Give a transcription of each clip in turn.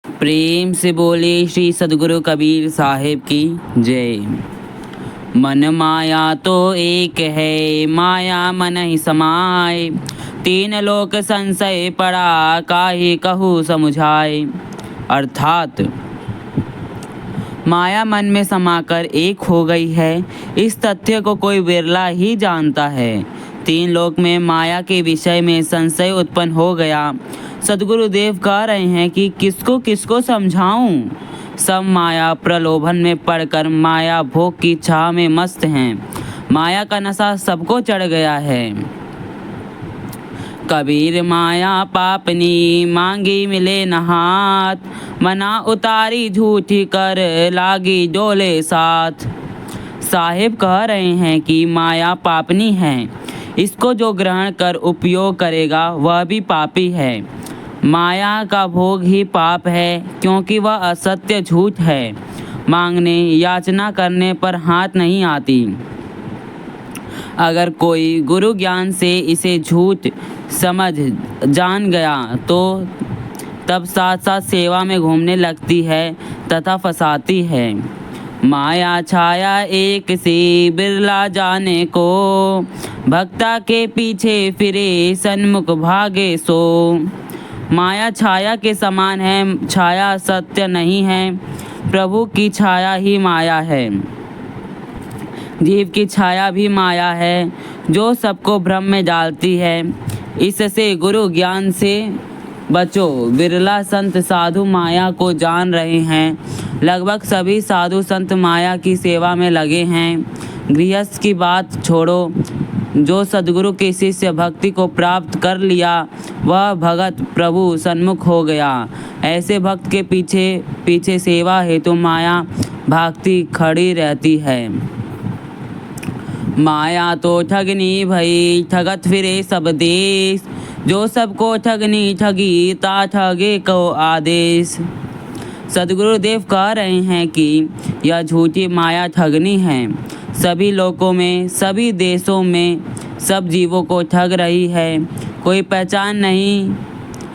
प्रेम से बोले श्री सद्गुरु कबीर साहिब की जय। मन माया तो एक है, माया मन ही समाए। तीन लोक संशय पड़ा, काहे कहूँ समुझाए। अर्थात माया मन में समाकर एक हो गई है। इस तथ्य को कोई बिरला ही जानता है। तीन लोक में माया के विषय में संशय उत्पन्न हो गया। सद्गुरुदेव कह रहे हैं कि किसको किसको समझाऊं। सब माया प्रलोभन में पड़कर माया भोग की चाह में मस्त हैं। माया का नशा सबको चढ़ गया है। कबीर माया पापनी, मांगी मिले न हाथ। मना उतारी झूठी कर, लागी डोले साथ। साहिब कह रहे हैं कि माया पापनी है। इसको जो ग्रहण कर उपयोग करेगा वह भी पापी है। माया का भोग ही पाप है, क्योंकि वह असत्य झूठ है। मांगने याचना करने पर हाथ नहीं आती। अगर कोई गुरु ज्ञान से इसे झूठ समझ जान गया तो तब साथ साथ सेवा में घूमने लगती है तथा फंसाती है। माया छाया एक सी, बिरला जाने को। भक्ता के पीछे फिरे, सन्मुख भागे सो। माया छाया के समान है, छाया सत्य नहीं है। प्रभु की छाया ही माया है। जीव की छाया भी माया है, जो सबको भ्रम में डालती है। इससे गुरु ज्ञान से बचो। बिरला संत साधु माया को जान रहे हैं। लगभग सभी साधु संत माया की सेवा में लगे हैं। गृहस्थ की बात छोड़ो, जो सद्गुरु के शिष्य भक्ति को प्राप्त कर लिया वह भगत प्रभु सन्मुख हो गया। ऐसे भक्त के पीछे पीछे सेवा हेतु माया भागती खड़ी रहती है। माया तो ठगनी भई, ठगत फिरे सब देश। जो सबको ठगनी ठगी, ता ठगे को आदेश। सद्गुरुदेव कह रहे हैं कि यह झूठी माया ठगनी है। सभी लोकों में, सभी देशों में सब जीवों को ठग रही है। कोई पहचान नहीं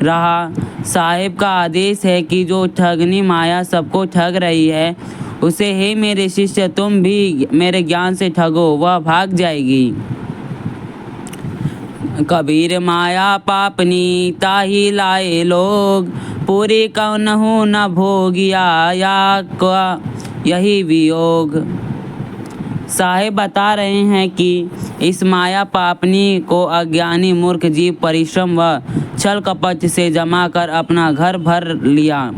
रहा। साहिब का आदेश है कि जो ठगनी माया सबको ठग रही है उसे, हे मेरे शिष्य, तुम भी मेरे ज्ञान से ठगो, वह भाग जाएगी। कबीर माया पापनी, ताही लाए लोग। पूरी कौनहु न भोगिया, या का यही वियोग। साहिब बता रहे हैं कि इस माया पापनी को अज्ञानी मूर्ख जीव परिश्रम व छल कपट से जमा कर अपना घर भर लिया।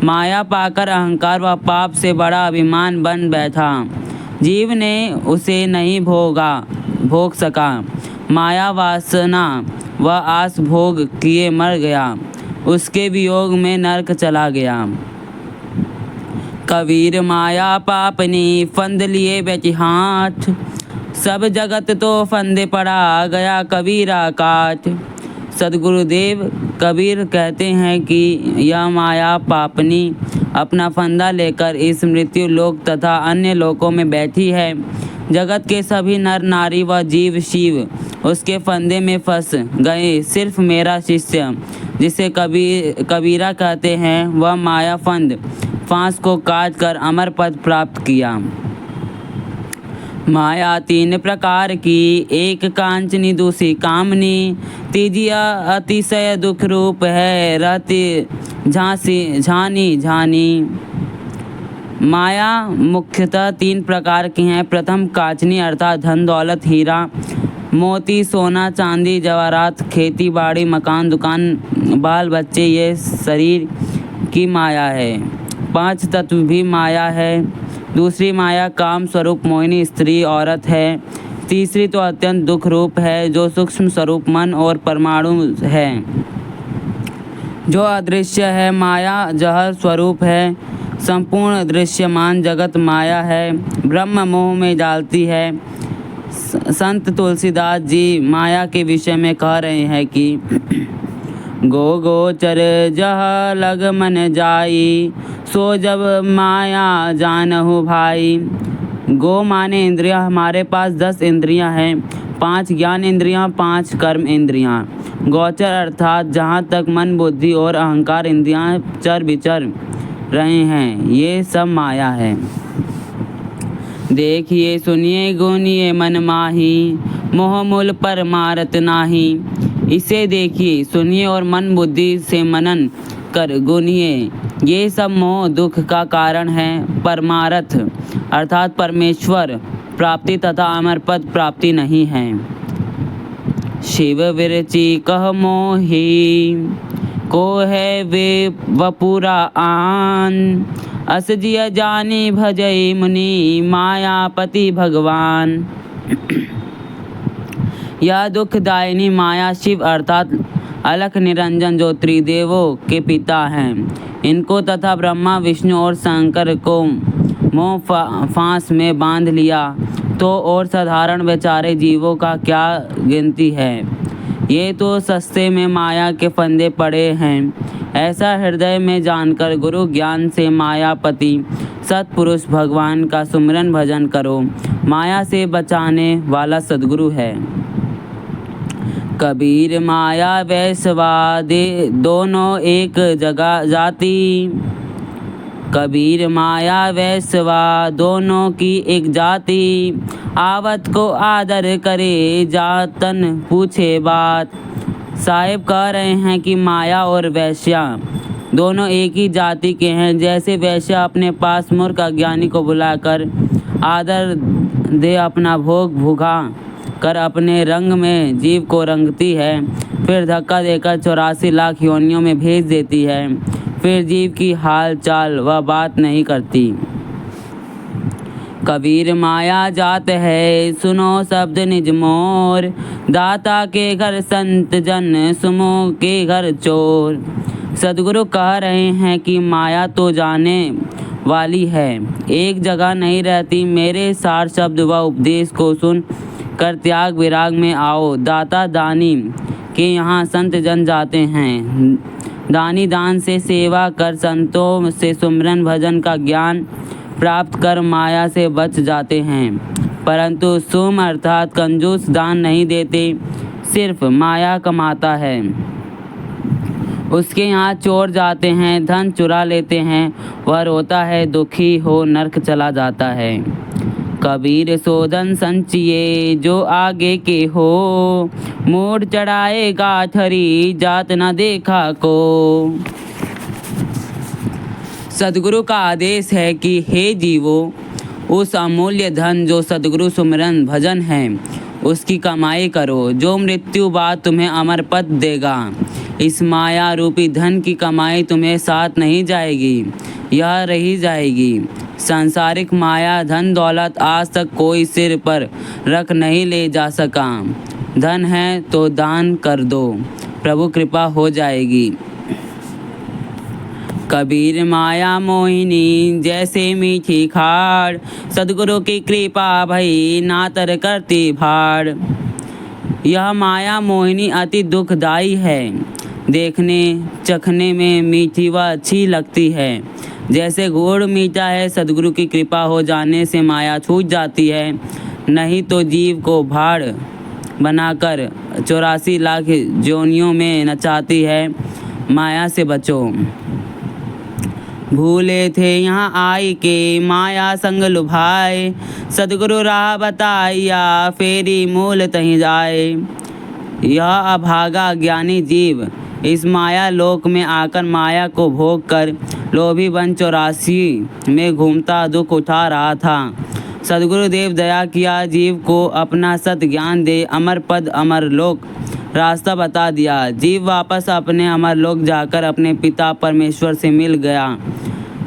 माया पाकर अहंकार व पाप से बड़ा अभिमान बन बैठा। जीव ने उसे नहीं भोग सका। माया वासना व आस भोग किए मर गया। उसके वियोग में नरक चला गया। कबीर माया पापनी, फंद लिए बैठी हाथ। सब जगत तो फंदे पड़ा, गया कबीरा काट। सद्गुरुदेव कबीर कहते हैं कि यह माया पापनी अपना फंदा लेकर इस मृत्यु लोक तथा अन्य लोकों में बैठी है। जगत के सभी नर नारी व जीव शिव उसके फंदे में फंस गए। सिर्फ मेरा शिष्य, जिसे कबीरा कहते हैं, वह माया फंद फांस को काट कर अमर पद प्राप्त किया। माया तीन प्रकार की, एक कांचनी, दूसरी कामनी, तीजी अतिशय दुख रूप है, रहती झानी झानी। माया मुख्यतः तीन प्रकार की हैं। प्रथम कांचनी अर्थात धन दौलत, हीरा मोती, सोना चांदी, जवाहरात, खेती बाड़ी, मकान दुकान, बाल बच्चे, ये शरीर की माया है। पांच तत्व भी माया है। दूसरी माया काम स्वरूप मोहिनी स्त्री औरत है। तीसरी तो अत्यंत दुख रूप है, जो सूक्ष्म स्वरूप मन और परमाणु है। जो अदृश्य है, माया जहर स्वरूप है। संपूर्ण दृश्यमान जगत माया है, ब्रह्म मोह में डालती है। संत तुलसीदास जी माया के विषय में कह रहे हैं कि गो गोचर जह लग मन जाई, सो जब माया जानहु भाई। गो माने इंद्रियां। हमारे पास 10 इंद्रियां हैं। 5 ज्ञान इंद्रियां, 5 कर्म इंद्रियां। गोचर अर्थात जहाँ तक मन बुद्धि और अहंकार इंद्रियां चर विचर रहे हैं, ये सब माया है। देखिए सुनिए गुनिए मन माही, मोह मूल परमारथ नाही। इसे देखिए सुनिए और मन बुद्धि से मनन कर गुनिए, ये सब मोह दुख का कारण है। परमारथ अर्थात परमेश्वर प्राप्ति तथा अमर पद प्राप्ति नहीं है। शिव विरचि कह मोही, को है वे वपुरा आन। अस जिय जानी भजई मुनि, मायापति भगवान। यह दुखदायिनी माया शिव अर्थात अलख निरंजन जो त्रिदेवों के पिता हैं, इनको तथा ब्रह्मा विष्णु और शंकर को मोह फांस में बांध लिया तो और साधारण बेचारे जीवों का क्या गिनती है। ये तो सस्ते में माया के फंदे पड़े हैं। ऐसा हृदय में जानकर गुरु ज्ञान से मायापति सत्पुरुष भगवान का सुमिरन भजन करो। माया से बचाने वाला सद्गुरु है। कबीर माया वैसवादे दोनों एक जगह जाति। कबीर माया वैसवा दोनों की एक जाति। आवत को आदर करे जातन पूछे बात। साहिब कह रहे हैं कि माया और वैश्या दोनों एक ही जाति के हैं। जैसे वैश्या अपने पास मूर्ख अज्ञानी को बुलाकर आदर दे अपना भोग भुगा कर अपने रंग में जीव को रंगती है, फिर धक्का देकर 84 लाख योनियों में भेज देती है, फिर जीव की हाल चाल व बात नहीं करती। कबीर माया जात है सुनो शब्द निज मोर। दाता के घर संत जन सुमो के घर चोर। सद्गुरु कह रहे हैं कि माया तो जाने वाली है, एक जगह नहीं रहती। मेरे सार शब्द व उपदेश को सुन कर त्याग विराग में आओ। दाता दानी के यहाँ संत जन जाते हैं। दानी दान से सेवा कर संतों से सुमिरन भजन का ज्ञान प्राप्त कर माया से बच जाते हैं, परंतु सुम अर्थात कंजूस दान नहीं देते, सिर्फ माया कमाता है। उसके यहाँ चोर जाते हैं, धन चुरा लेते हैं, वह रोता है दुखी हो नरक चला जाता है। कबीर सोधन संचिए जो आगे के हो। मोड़ चढ़ाए गाठरी जात न देखा को। सद्गुरु का आदेश है कि हे जीवो, उस अमूल्य धन जो सद्गुरु सुमिरन भजन है उसकी कमाई करो, जो मृत्यु बाद तुम्हें अमर पद देगा। इस माया रूपी धन की कमाई तुम्हें साथ नहीं जाएगी, यह रही जाएगी। सांसारिक माया धन दौलत आज तक कोई सिर पर रख नहीं ले जा सका। धन है तो दान कर दो, प्रभु कृपा हो जाएगी। कबीर माया मोहिनी जैसे मीठी खाड़। सद्गुरु की कृपा भई नातर करती भाड़। यह माया मोहिनी अति दुखदाई है, देखने चखने में मीठी व अच्छी लगती है। जैसे गुड़ मीठा है, सद्गुरु की कृपा हो जाने से माया छूट जाती है, नहीं तो जीव को भाड़ बनाकर 84 लाख जोनियों में नचाती है। माया से बचो। भूले थे यहाँ आई के माया संग लुभाए। सद्गुरु राह बताइया फेरी मूल तहीं जाए। यह अभागा ज्ञानी जीव इस माया लोक में आकर माया को भोग कर लोभी बन 84 में घूमता दुख उठा रहा था। सद्गुरुदेव दया किया, जीव को अपना सत ज्ञान दे अमर पद अमर लोक रास्ता बता दिया। जीव वापस अपने अमर लोक जाकर अपने पिता परमेश्वर से मिल गया,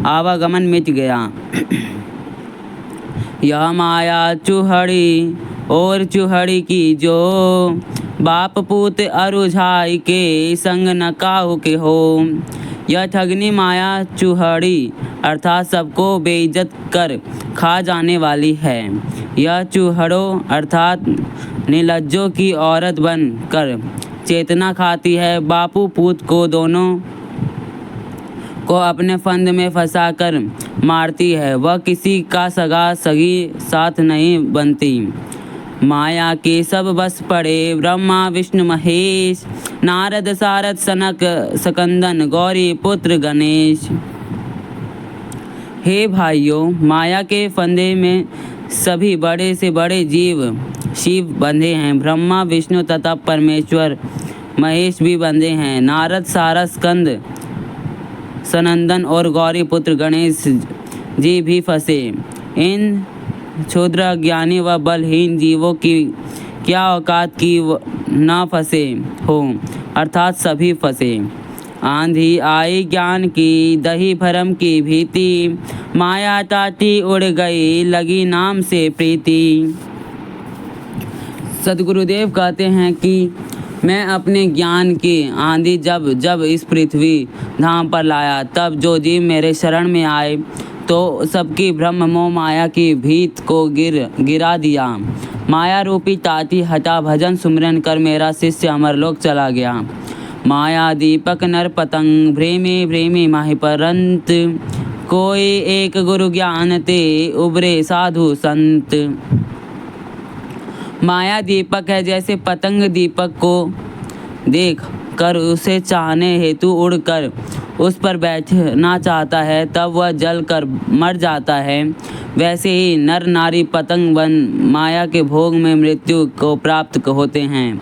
आवागमन मिट गया। यह माया चूहड़ी और चूहड़ी की जो, बाप पूत अरुझाई के संग न काहू के हो। यह ठगनी माया चूहड़ी अर्थात सबको बेइज्जत कर खा जाने वाली है। यह चूहड़ों अर्थात निर्लज्जों की औरत बन कर चेतना खाती है। बापू पूत को दोनों को अपने फंद में फंसाकर मारती है। वह किसी का सगा सगी साथ नहीं बनती। माया के सब बस पड़े ब्रह्मा विष्णु महेश, नारद सारद सनक सकंदन गौरी पुत्र गणेश। हे भाइयों, माया के फंदे में सभी बड़े से बड़े जीव शिव बंधे हैं। ब्रह्मा विष्णु तथा परमेश्वर महेश भी बंधे हैं। नारद सारद स्कंद सनंदन और गौरी पुत्र गणेश जी भी फंसे। इन क्षुद्र ज्ञानी व बलहीन जीवों की क्या औकात की न फंसे हो, अर्थात सभी फंसे। आंधी आई ज्ञान की, दही भरम की भीति, माया ताती उड़ गई, लगी नाम से प्रीति। सदगुरुदेव कहते हैं कि मैं अपने ज्ञान की आंधी जब इस पृथ्वी धाम पर लाया, तब जो जीव मेरे शरण में आए तो सबकी ब्रह्म मोह माया की भीत को गिरा दिया। माया रूपी ताती हटा, भजन सुमिरन कर मेरा शिष्य अमरलोक चला गया। माया दीपक नर पतंग, भ्रेमी भ्रेमी माहि परंत, कोई एक गुरु ज्ञान ते उबरे साधु संत। माया दीपक है, जैसे पतंग दीपक को देख कर उसे चाहने हेतु उड़कर उस पर बैठना चाहता है, तब वह जल कर मर जाता है। वैसे ही नर नारी पतंग बन माया के भोग में मृत्यु को प्राप्त होते हैं।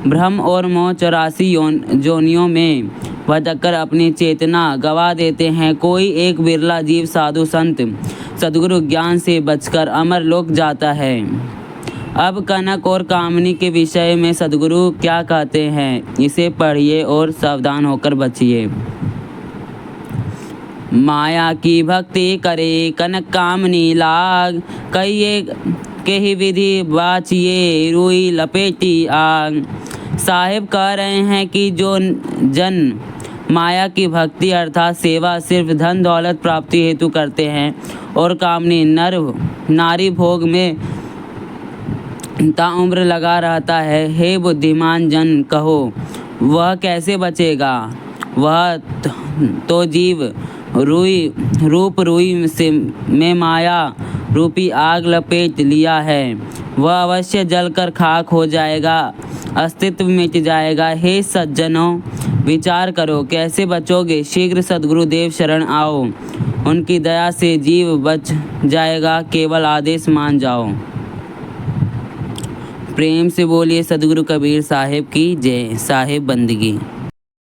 भ्रम और मोह 84 जोनियों में भटककर अपनी चेतना गवा देते हैं। कोई एक बिरला जीव साधु संत सद्गुरु ज्ञान से बचकर अमर लोक जाता है। अब कनक और कामनी के विषय में सद्गुरु क्या कहते हैं, इसे पढ़िए और सावधान होकर बचिए। माया की भक्ति करे कनक कामनी लाग, कहिए के ही विधि बाचिए रुई लपेटी आग। साहिब कह रहे हैं कि जो जन माया की भक्ति अर्थात सेवा सिर्फ धन दौलत प्राप्ति हेतु करते हैं और कामनी नर नारी भोग में ताउम्र लगा रहता है, हे बुद्धिमान जन कहो वह कैसे बचेगा। वह तो जीव रुई से में माया रूपी आग लपेट लिया है, वह अवश्य जलकर खाक हो जाएगा, अस्तित्व मिट जाएगा। हे सज्जनों, विचार करो कैसे बचोगे। शीघ्र सद्गुरुदेव शरण आओ, उनकी दया से जीव बच जाएगा, केवल आदेश मान जाओ। प्रेम से बोलिए सद्गुरु कबीर साहिब की जय। साहिब बंदगी।